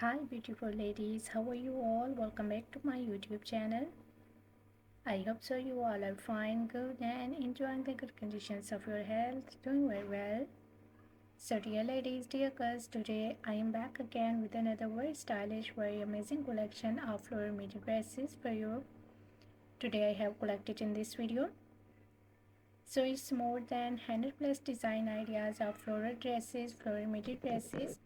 Hi beautiful ladies, how are you all? Welcome back to my YouTube channel. I hope so you all are fine, good and enjoying the good conditions of your health, doing very well. So dear ladies, dear girls, today I am back again with another very stylish, very amazing collection of floral midi dresses for you. Today I have collected in this video. So it's more than 100 plus design ideas of floral dresses, floral midi dresses.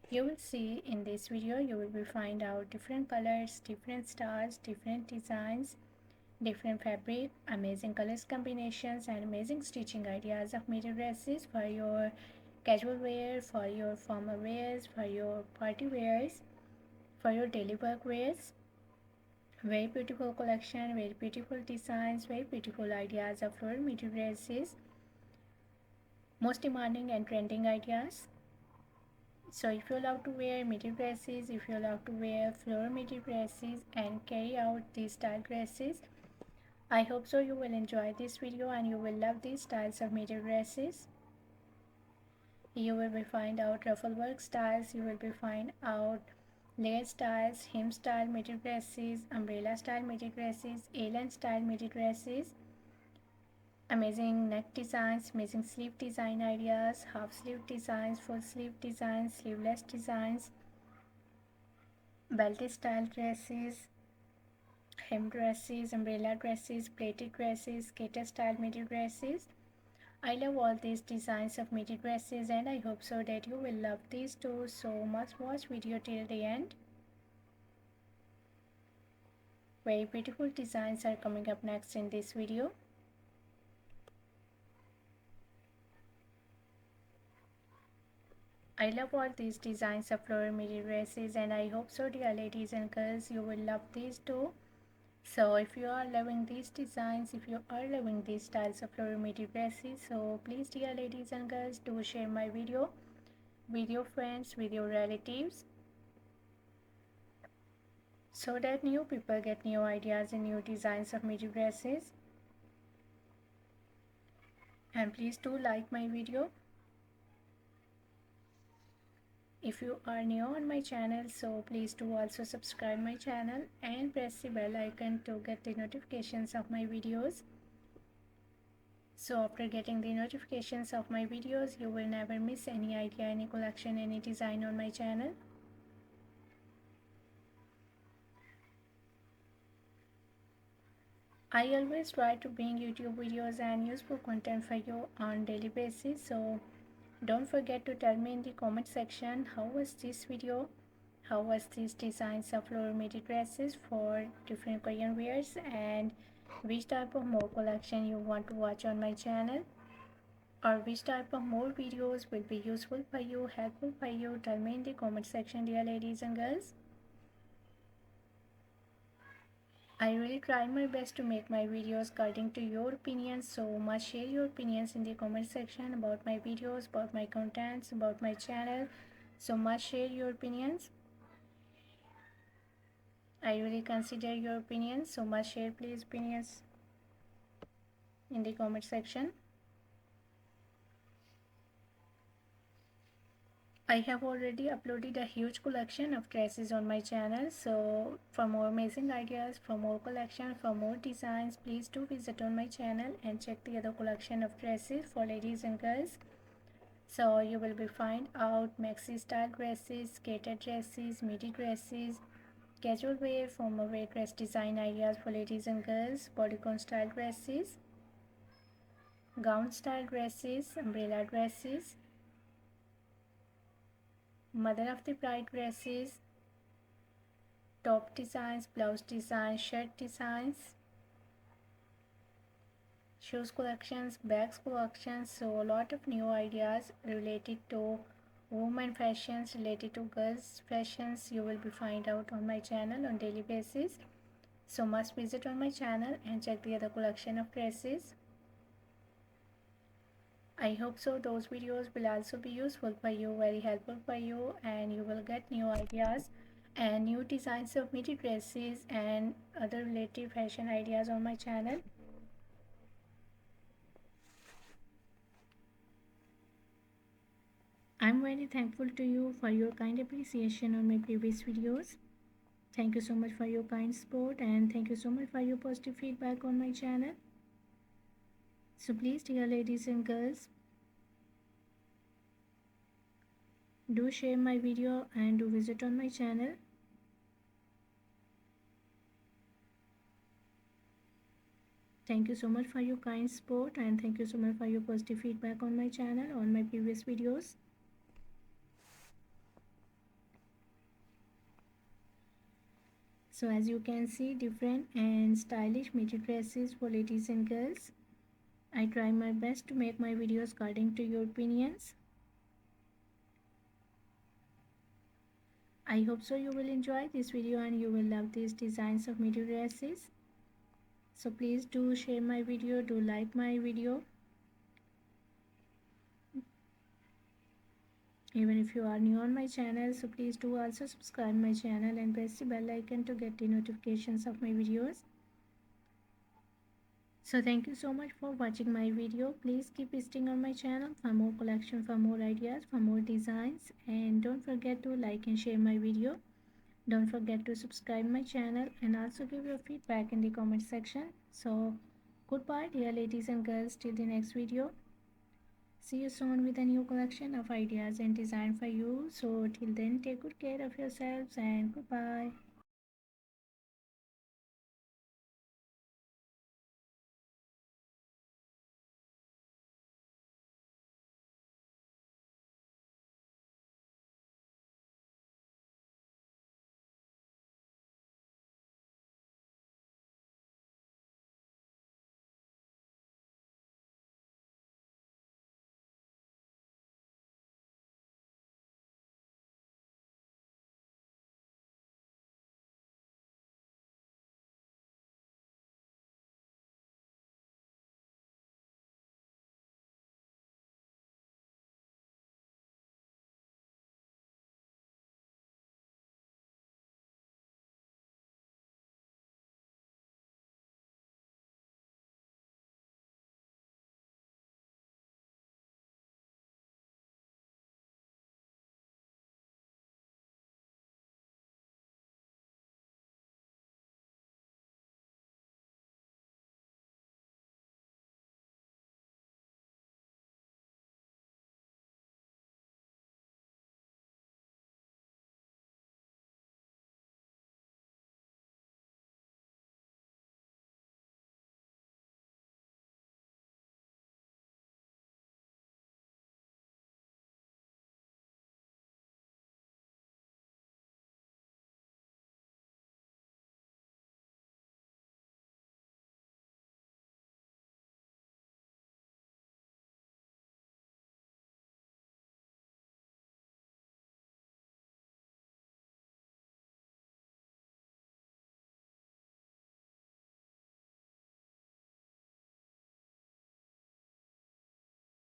You will see in this video, you will be find out different colors, different styles, different designs, different fabric, amazing colors combinations and amazing stitching ideas of midi dresses for your casual wear, for your formal wears, for your party wears, for your daily work wears. Very beautiful collection, very beautiful designs, very beautiful ideas of floral midi dresses, most demanding and trending ideas. So if you love to wear midi dresses, if you love to wear floral midi dresses and carry out these style dresses, I hope so you will enjoy this video and you will love these styles of midi dresses. You will be find out ruffle work styles, you will be find out layer styles, hem style midi dresses, umbrella style midi dresses, A-line style midi dresses, amazing neck designs, amazing sleeve design ideas, half sleeve designs, full sleeve designs, sleeveless designs, belted style dresses, hem dresses, umbrella dresses, plated dresses, skater style midi dresses. I love all these designs of midi dresses and I hope so that you will love these too. So must watch video till the end. Very beautiful designs are coming up next in this video. I love all these designs of floral midi dresses and I hope so dear ladies and girls you will love these too. So if you are loving these designs, if you are loving these styles of floral midi dresses, so please dear ladies and girls do share my video with your friends, with your relatives, so that new people get new ideas and new designs of midi dresses. And please do like my video. If you are new on my channel, so please do also subscribe my channel and press the bell icon to get the notifications of my videos. So after getting the notifications of my videos, you will never miss any idea, any collection, any design on my channel. I always try to bring YouTube videos and useful content for you on daily basis. So don't forget to tell me in the comment section how was this video, how was these designs of floral midi dresses for different Korean wears, and which type of more collection you want to watch on my channel, or which type of more videos will be useful for you, helpful for you. Tell me in the comment section dear ladies and girls. I really try my best to make my videos according to your opinions, so must share your opinions in the comment section about my videos, about my contents, about my channel. So must share your opinions. I really consider your opinions, so must share please opinions in the comment section. I have already uploaded a huge collection of dresses on my channel, so for more amazing ideas, for more collection, for more designs, please do visit on my channel and check the other collection of dresses for ladies and girls. So you will be find out maxi style dresses, skater dresses, midi dresses, casual wear, formal wear dress design ideas for ladies and girls, bodycon style dresses, gown style dresses, umbrella dresses, mother of the bride dresses, top designs, blouse designs, shirt designs, shoes collections, bags collections. So a lot of new ideas related to women fashions, related to girls fashions you will be find out on my channel on daily basis. So must visit on my channel and check the other collection of dresses. I hope so those videos will also be useful for you, very helpful for you, and you will get new ideas and new designs of midi dresses and other related fashion ideas on my channel. I'm very thankful to you for your kind appreciation on my previous videos. Thank you so much for your kind support and thank you so much for your positive feedback on my channel. So please, dear ladies and girls, do share my video and do visit on my channel. Thank you so much for your kind support and thank you so much for your positive feedback on my channel on my previous videos. So as you can see, different and stylish midi dresses for ladies and girls. I try my best to make my videos according to your opinions. I hope so you will enjoy this video and you will love these designs of midi dresses. So please do share my video, do like my video. Even if you are new on my channel, so please do also subscribe my channel and press the bell icon to get the notifications of my videos. So thank you so much for watching my video. Please keep visiting on my channel for more collection, for more ideas, for more designs, and don't forget to like and share my video. Don't forget to subscribe my channel and also give your feedback in the comment section. So goodbye dear ladies and girls, till the next video. See you soon with a new collection of ideas and design for you. So till then, take good care of yourselves and goodbye.